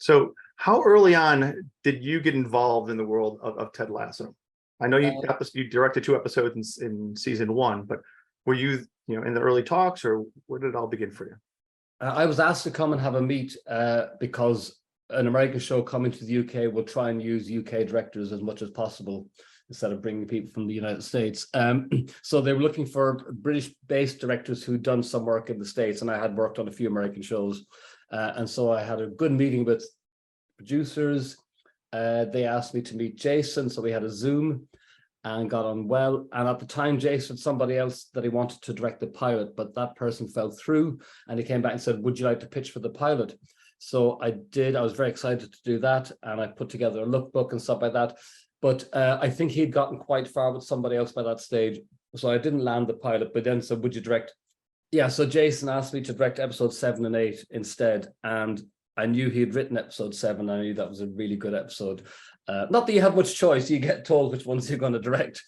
So how early on did you get involved in the world of Ted Lasso? I know you directed 2 episodes in season 1, but were you in the early talks, or where did it all begin for you? I was asked to come and have a meet because an American show coming to the UK will try and use UK directors as much as possible instead of bringing people from the United States. So they were looking for British-based directors who'd done some work in the States, and I had worked on a few American shows. And so I had a good meeting with producers. They asked me to meet Jason, so we had a Zoom and got on well. And at the time, Jason had somebody else that he wanted to direct the pilot, but that person fell through, and he came back and said, would you like to pitch for the pilot? So I did. I was very excited to do that, and I put together a lookbook and stuff like that. But I think he'd gotten quite far with somebody else by that stage, so I didn't land the pilot. But then said, would you direct? Yeah, so Jason asked me to direct episodes 7 and 8 instead, and I knew he had written episode 7. I knew that was a really good episode. Not that you have much choice; you get told which ones you're going to direct.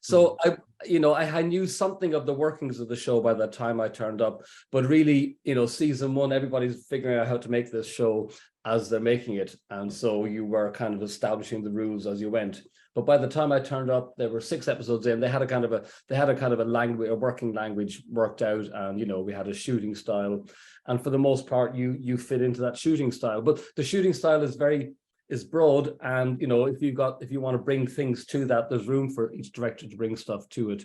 So I knew something of the workings of the show by the time I turned up. But really, season 1, everybody's figuring out how to make this show as they're making it, and so you were kind of establishing the rules as you went. But by the time I turned up, there were 6 episodes in. They had a kind of a language, a working language worked out, and we had a shooting style, and for the most part, you fit into that shooting style. But the shooting style is broad, and if you want to bring things to that, there's room for each director to bring stuff to it.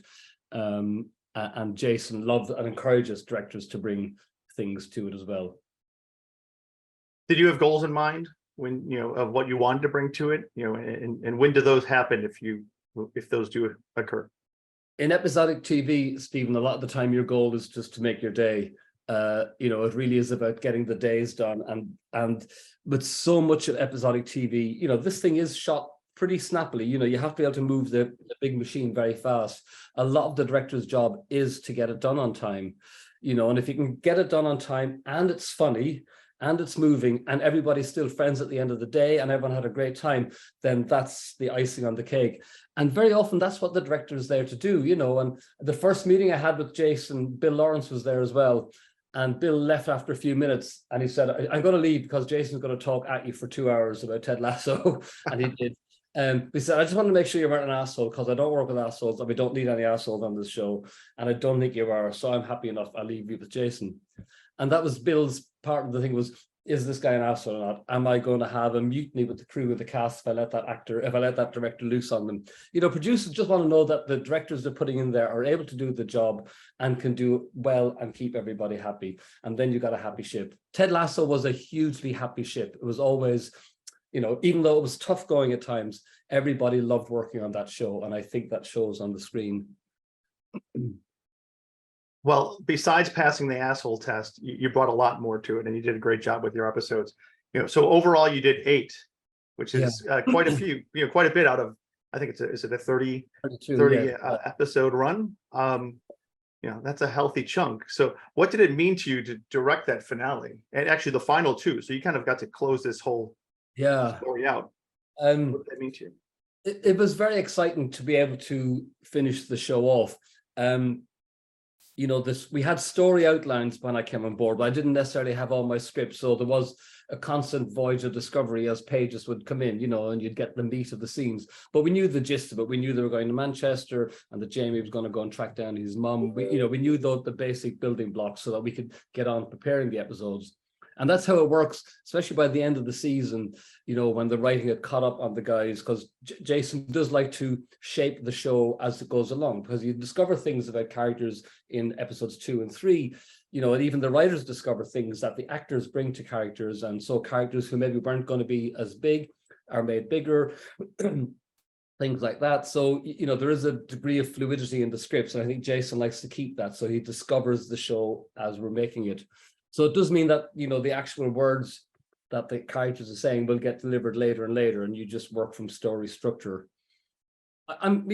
And Jason loved and encourages directors to bring things to it as well. Did you have goals in mind when of what you wanted to bring to it? And when do those happen, if those do occur? In episodic TV, Stephen, a lot of the time your goal is just to make your day. It really is about getting the days done, but so much of episodic TV, this thing is shot pretty snappily. You have to be able to move the big machine very fast. A lot of the director's job is to get it done on time, and if you can get it done on time, and it's funny, and it's moving, and everybody's still friends at the end of the day, and everyone had a great time, then that's the icing on the cake. And very often that's what the director is there to do, and the first meeting I had with Jason, Bill Lawrence was there as well. And Bill left after a few minutes, and he said, I'm going to leave because Jason's going to talk at you for 2 hours about Ted Lasso. And he did. He said, I just want to make sure you weren't an asshole, because I don't work with assholes, and we don't need any assholes on this show. And I don't think you are. So I'm happy enough. I'll leave you with Jason. And that was Bill's part of the thing was, is this guy an asshole or not? Am I going to have a mutiny with the crew, with the cast, if I let that director loose on them? Producers just want to know that the directors they're putting in there are able to do the job and can do it well and keep everybody happy. And then you got a happy ship. Ted Lasso was a hugely happy ship. It was always, even though it was tough going at times, everybody loved working on that show. And I think that shows on the screen. Well, besides passing the asshole test, you brought a lot more to it, and you did a great job with your episodes. So overall, you did 8, which is quite a few, quite a bit out of, I think is it a 30 episode run? That's a healthy chunk. So what did it mean to you to direct that finale, and actually the final 2? So you kind of got to close this whole story out. What did that mean to you? It was very exciting to be able to finish the show off. We had story outlines when I came on board, but I didn't necessarily have all my scripts. So there was a constant voyage of discovery as pages would come in, and you'd get the meat of the scenes. But we knew the gist of it. We knew they were going to Manchester, and that Jamie was going to go and track down his mum. We knew the basic building blocks so that we could get on preparing the episodes. And that's how it works, especially by the end of the season, when the writing had caught up on the guys, because Jason does like to shape the show as it goes along, because you discover things about characters in episodes 2 and 3, and even the writers discover things that the actors bring to characters. And so characters who maybe weren't going to be as big are made bigger, things like that. So, there is a degree of fluidity in the scripts. And I think Jason likes to keep that. So he discovers the show as we're making it. So it does mean that, the actual words that the characters are saying will get delivered later and later, and you just work from story structure. I'm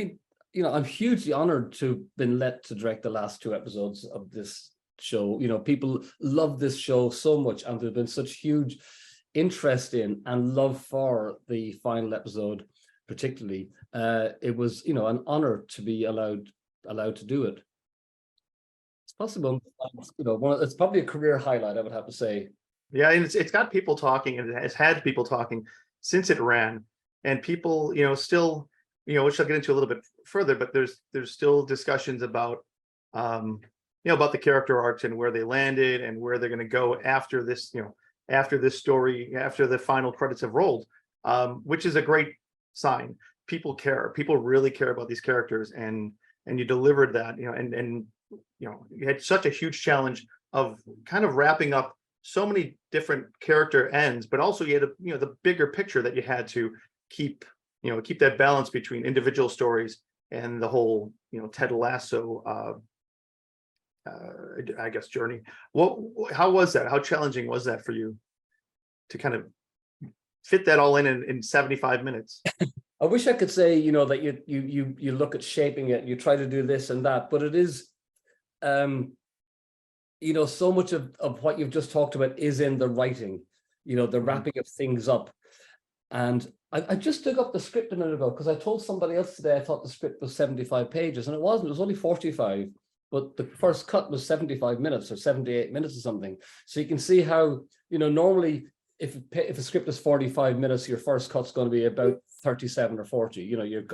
hugely honored to have been let to direct the last 2 episodes of this show. People love this show so much, and there's been such huge interest in and love for the final episode, particularly. It was, an honor to be allowed to do it. It's possible, it's probably a career highlight, I would have to say. Yeah, and it's got people talking, and it has had people talking since it ran, and people, still, which I'll get into a little bit further, but there's still discussions about, about the character arcs and where they landed and where they're going to go after this, after this story, after the final credits have rolled, which is a great sign. People care. People really care about these characters, and you delivered that, and you had such a huge challenge of kind of wrapping up so many different character ends, but also you had the bigger picture that you had to keep that balance between individual stories and the whole Ted Lasso I guess journey. How was that? How challenging was that for you to kind of fit that all in 75 minutes? I wish I could say, that you look at shaping it, you try to do this and that, but it is, so much of what you've just talked about is in the writing, the wrapping of things up. And I just dug up the script a minute ago because I told somebody else today I thought the script was 75 pages, and it wasn't. It was only 45, but the first cut was 75 minutes or 78 minutes or something. So you can see how, normally if a script is 45 minutes, your first cut's going to be about 37 or 40. You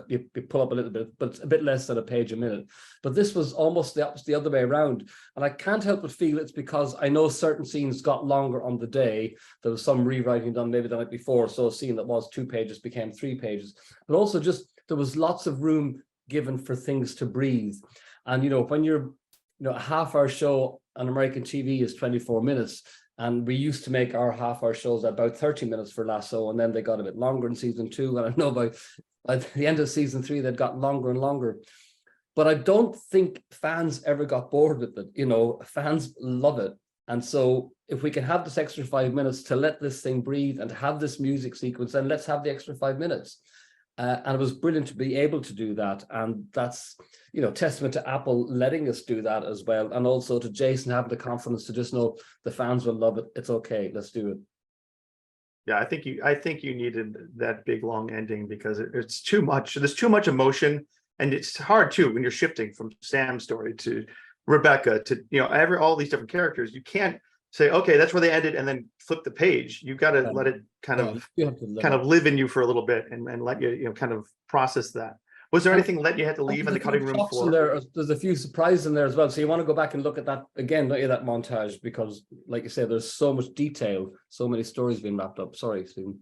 pull up a little bit, but it's a bit less than a page a minute. But this was almost the other way around. And I can't help but feel it's because I know certain scenes got longer on the day. There was some rewriting done maybe the night before. So a scene that was 2 pages became 3 pages. But also just there was lots of room given for things to breathe. And, when you're, a half-hour show on American TV is 24 minutes. And we used to make our half-hour shows about 30 minutes for Lasso, and then they got a bit longer in season 2. And I know by the end of season 3, they'd got longer and longer. But I don't think fans ever got bored with it. Fans love it. And so if we can have this extra 5 minutes to let this thing breathe and to have this music sequence, then let's have the extra 5 minutes. And it was brilliant to be able to do that. And that's, testament to Apple letting us do that as well. And also to Jason having the confidence to just know the fans will love it. It's okay. Let's do it. Yeah, I think you needed that big long ending because it's too much. There's too much emotion, and it's hard too when you're shifting from Sam's story to Rebecca to all these different characters. You can't say, okay, that's where they ended, and then flip the page. You've got to let it kind of live in you for a little bit and let you kind of process that. Was there anything that you had to leave in the cutting room floor? There's a few surprises in there as well. So you want to go back and look at that again, don't you, that montage, because like you said, there's so much detail, so many stories being wrapped up. Sorry, Stephen.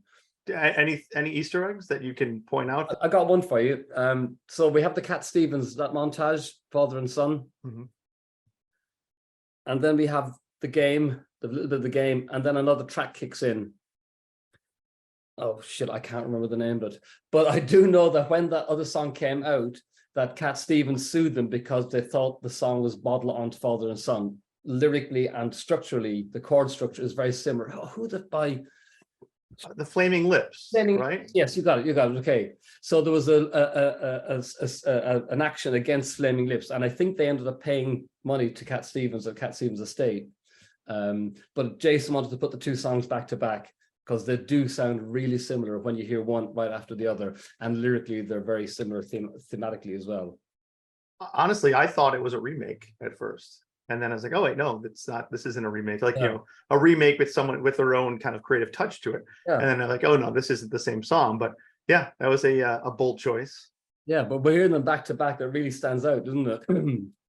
Any Easter eggs that you can point out? I got one for you. So we have the Cat Stevens, that montage, father and son. Mm-hmm. And then we have the game, the little bit of the game, and then another track kicks in. Oh shit, I can't remember the name of it. But I do know that when that other song came out, that Cat Stevens sued them because they thought the song was modeled on Father and Son. Lyrically and structurally, the chord structure is very similar. Oh, who did by the Flaming Lips, right? Yes, you got it. Okay. So there was an action against Flaming Lips, and I think they ended up paying money to Cat Stevens at Cat Stevens' estate. But Jason wanted to put the 2 songs back to back because they do sound really similar when you hear one right after the other, and lyrically they're very similar thematically as well. Honestly, I thought it was a remake at first, and then I was like, oh wait, no, it's not. This isn't a remake. Like a remake with someone with their own kind of creative touch to it. Yeah. And then they're like, oh no, this isn't the same song. But yeah, that was a bold choice. Yeah, but we're hearing them back to back. That really stands out, doesn't it?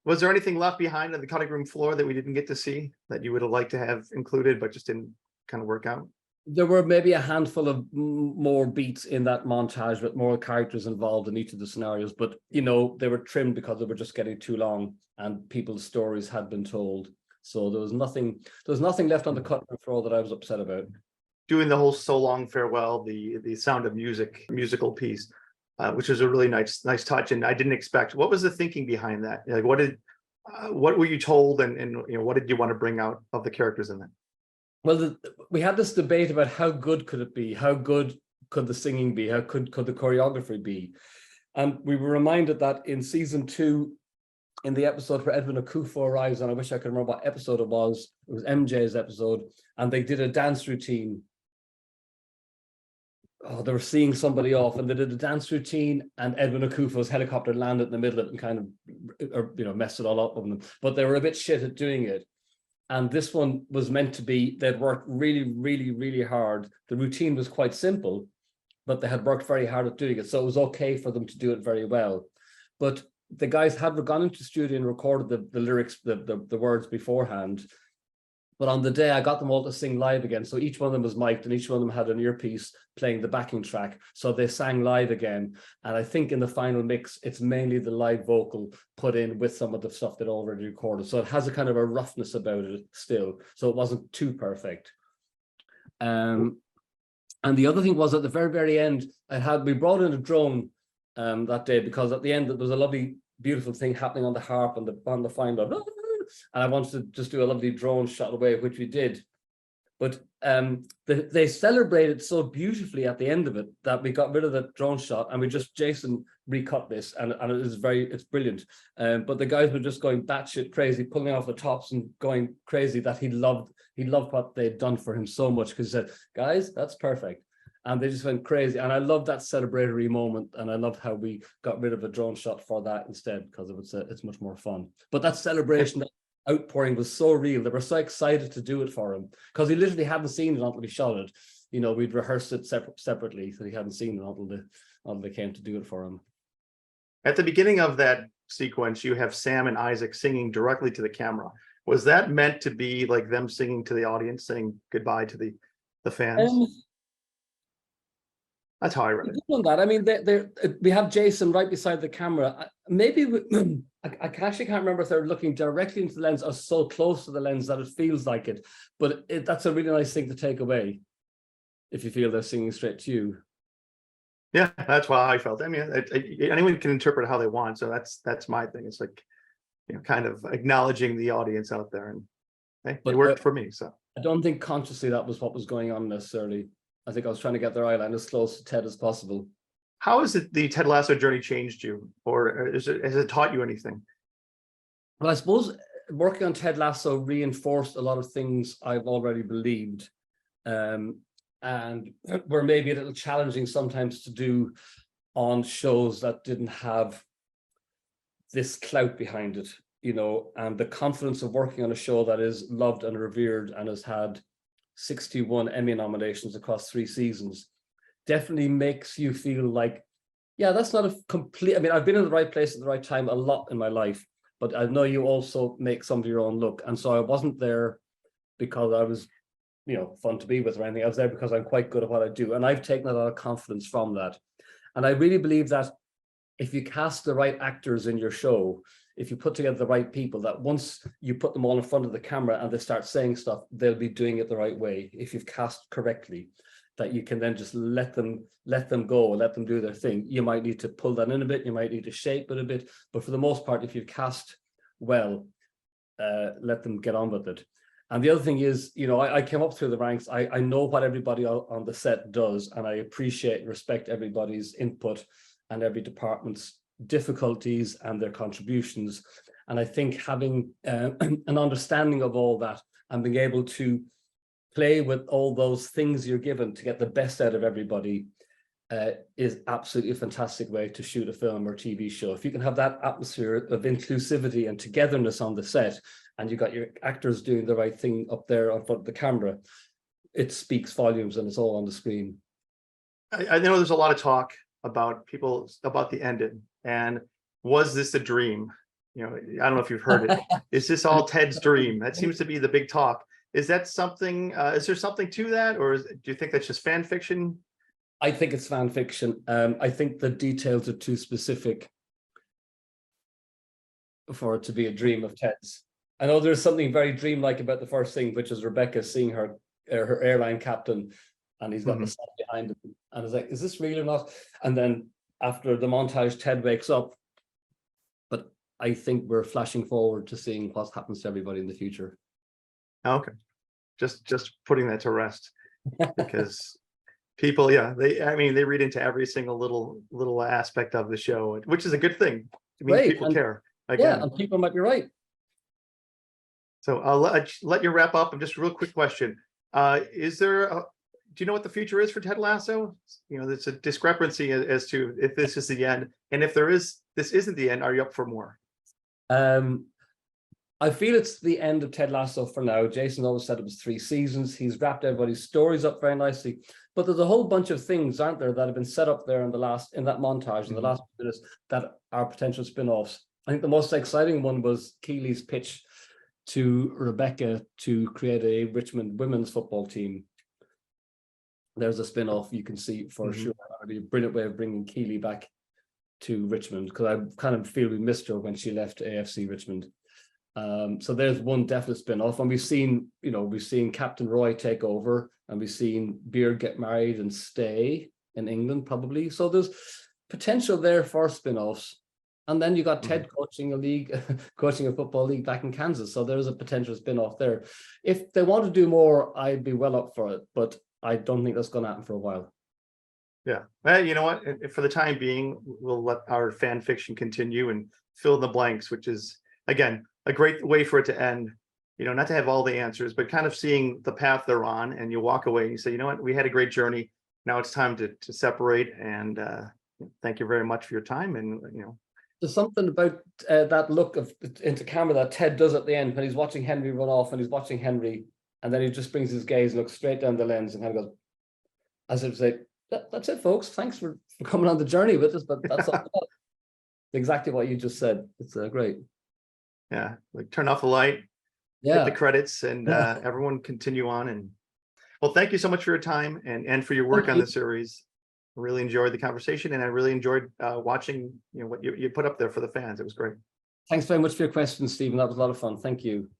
Was there anything left behind on the cutting room floor that we didn't get to see that you would have liked to have included, but just didn't kind of work out? There were maybe a handful of more beats in that montage with more characters involved in each of the scenarios, but they were trimmed because they were just getting too long and people's stories had been told. So there was nothing left on the cutting room floor that I was upset about. Doing the whole So Long Farewell, the Sound of Music musical piece, which was a really nice touch, and I didn't expect. What was the thinking behind that? Like, what were you told, and what did you want to bring out of the characters in that? Well, we had this debate about how good could it be? How good could the singing be? How could the choreography be? And we were reminded that in season 2, in the episode where Edwin Akufo arrives, and I wish I could remember what episode it was MJ's episode, and they did a dance routine. Oh, they were seeing somebody off, and they did a dance routine, and Edwin Akufo's helicopter landed in the middle of it and kind of, messed it all up with them. But they were a bit shit at doing it. And this one was meant to be, they'd worked really, really, really hard. The routine was quite simple, but they had worked very hard at doing it. So it was okay for them to do it very well. But the guys had gone into the studio and recorded the lyrics, the words beforehand. But on the day, I got them all to sing live again. So each one of them was mic'd and each one of them had an earpiece playing the backing track. So they sang live again. And I think in the final mix, it's mainly the live vocal put in with some of the stuff that already recorded. So it has a kind of a roughness about it still. So it wasn't too perfect. And the other thing was at the very, very end, we brought in a drone that day, because at the end, there was a lovely, beautiful thing happening on the harp and on the fine line. And I wanted to just do a lovely drone shot away, which we did. But they celebrated so beautifully at the end of it that we got rid of the drone shot and Jason recut this, and it's brilliant. But the guys were just going batshit crazy, pulling off the tops and going crazy that he loved what they'd done for him so much, because he said, guys, that's perfect. And they just went crazy. And I love that celebratory moment. And I loved how we got rid of a drone shot for that instead, because it's much more fun. But that celebration, that outpouring was so real. They were so excited to do it for him, because he literally hadn't seen it until we shot it. You know, we'd rehearsed it separately, so he hadn't seen it until they came to do it for him. At the beginning of that sequence, you have Sam and Isaac singing directly to the camera. Was that meant to be like them singing to the audience, saying goodbye to the fans? That's how I read it. On that, I mean, we have Jason right beside the camera. Maybe I actually can't remember if they're looking directly into the lens or so close to the lens that it feels like it. But that's a really nice thing to take away, if you feel they're singing straight to you. Yeah, that's why I felt. I mean, anyone can interpret how they want, so that's my thing. It's like, you know, kind of acknowledging the audience out there, and hey, it worked for me. So I don't think consciously that was what was going on necessarily. I think I was trying to get their eyeline as close to Ted as possible. How has the Ted Lasso journey changed you, or has it taught you anything? Well, I suppose working on Ted Lasso reinforced a lot of things I've already believed, and were maybe a little challenging sometimes to do on shows that didn't have this clout behind it, you know, and the confidence of working on a show that is loved and revered and has had 61 Emmy nominations across 3 seasons definitely makes you feel like, yeah, that's not a complete, I mean, I've been in the right place at the right time a lot in my life, but I know you also make some of your own look. And so I wasn't there because I was, you know, fun to be with or anything. I was there because I'm quite good at what I do. And I've taken a lot of confidence from that. And I really believe that if you cast the right actors in your show, if you put together the right people, that once you put them all in front of the camera and they start saying stuff, they'll be doing it the right way. If you've cast correctly, that you can then just let them go, let them do their thing. You might need to pull that in a bit, you might need to shape it a bit, but for the most part, if you've cast well, let them get on with it. And the other thing is, you know, I came up through the ranks. I know what everybody on the set does, and I appreciate and respect everybody's input and every department's difficulties and their contributions. And I think having an understanding of all that and being able to play with all those things you're given to get the best out of everybody is absolutely a fantastic way to shoot a film or TV show. If you can have that atmosphere of inclusivity and togetherness on the set, and you got your actors doing the right thing up there in front of the camera, it speaks volumes, and it's all on the screen. I know there's a lot of talk about the ending, and was this a dream? You know, I don't know if you've heard it. Is this all Ted's dream? That seems to be the big talk. Is that something? Is there something to that, or do you think that's just fan fiction? I think it's fan fiction. I think the details are too specific for it to be a dream of Ted's. I know there's something very dreamlike about the first thing, which is Rebecca seeing her airline captain, and he's got the sun behind him, and it's like, is this real or not? And then after the montage, Ted wakes up. But I think we're flashing forward to seeing what happens to everybody in the future. Okay, just putting that to rest, because people, yeah, they read into every single little aspect of the show, which is a good thing. It means people care. Again. Yeah, and people might be right. So I'll let you wrap up. And just a real quick question: do you know what the future is for Ted Lasso? You know, there's a discrepancy as to if this is the end, and if this isn't the end, are you up for more? I feel it's the end of Ted Lasso for now. Jason always said it was 3 seasons. He's wrapped everybody's stories up very nicely. But there's a whole bunch of things, aren't there, that have been set up there in that montage in the last minutes that are potential spin-offs. I think the most exciting one was Keely's pitch to Rebecca to create a Richmond women's football team. There's a spin-off you can see for sure. It'd be a brilliant way of bringing Keely back to Richmond, because I kind of feel we missed her when she left AFC Richmond. So there's one definite spin-off, and we've seen Captain Roy take over, and we've seen Beard get married and stay in England probably. So there's potential there for spin-offs. And then you got Ted coaching a league, coaching a football league back in Kansas. So there's a potential spin-off there. If they want to do more, I'd be well up for it, but I don't think that's going to happen for a while. Yeah. Well, you know what? For the time being, we'll let our fan fiction continue and fill in the blanks, which is, again, a great way for it to end. You know, not to have all the answers, but kind of seeing the path they're on, and you walk away and you say, you know what, we had a great journey. Now it's time to separate. And thank you very much for your time. And, you know, there's something about that look into camera that Ted does at the end when he's watching Henry run off, and he's watching Henry, and then he just brings his gaze and looks straight down the lens and kind of goes, as if to say, that's it, folks. Thanks for coming on the journey with us. But that's exactly what you just said. It's great. Yeah, like turn off the light, hit the credits, and everyone continue on. And well, thank you so much for your time and for your work on the series. I really enjoyed the conversation, and I really enjoyed watching, you know, what you put up there for the fans. It was great. Thanks very much for your questions, Stephen. That was a lot of fun. Thank you.